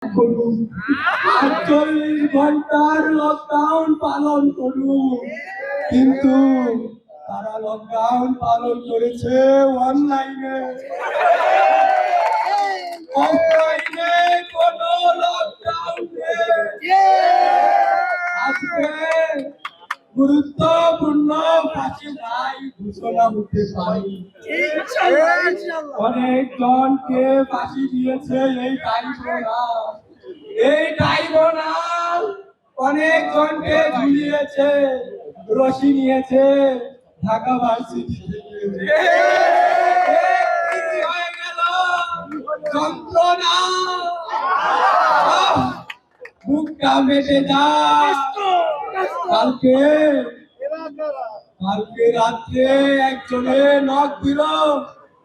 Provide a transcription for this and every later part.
করুন, 48 ঘন্টার লকডাউন পালন করুন, কিন্তু তারা লকডাউন পালন করেছে অনলাইনে, অফলাইনে কোনো লকডাউন নেই। আজকে গুরুত্বপূর্ণ ফাঁসির রায় ঘোষণা হতে পারে। অনেকজনকে ফাঁসি দিয়েছে এই ট্রাইব্যুনাল, অনেকজনকে ঝুলিয়েছে, রশি নিয়েছে ঢাকা ভার্সিটি থেকে। হয়ে গেল যন্ত্রণা, বুকটা মেটে যায়। কালকে রাত্রে একজনে নক দিল,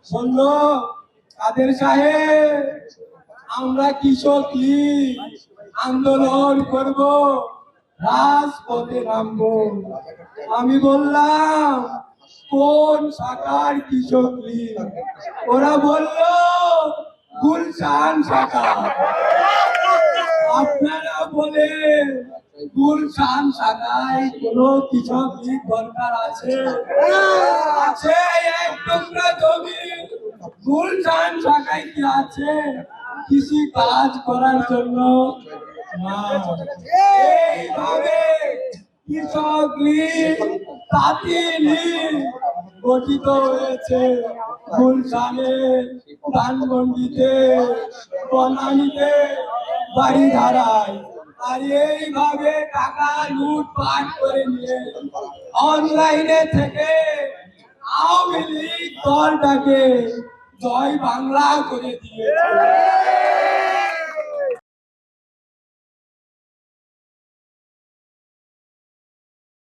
বলল কাদের সাহেব আমরা কৃষক লীগ আন্দোলন করব, রাজপথে নামবো। আমি বললাম কোন শাখার কৃষক লীগ? ওরা বলল গুলশান শাখা। আপনারা বলে গুলশান শাখায় কোন কৃষক লীগ দরকার আছে? আছে এক টুকরা জমি, গুলশান শাখায় কি আছে কৃষি কাজ করার জন্য? এইভাবে কৃষক লীগ, তাঁতি লীগ গঠিত হয়েছে গুলশানে, ধানমন্ডিতে, বনানীতে, বাড়িধারায়। আর এইভাবে টাকা লুটপাট করে নিয়ে অনলাইনে থেকে আওয়ামী লীগ দলটাকে জয় বাংলা করে দিয়েছে।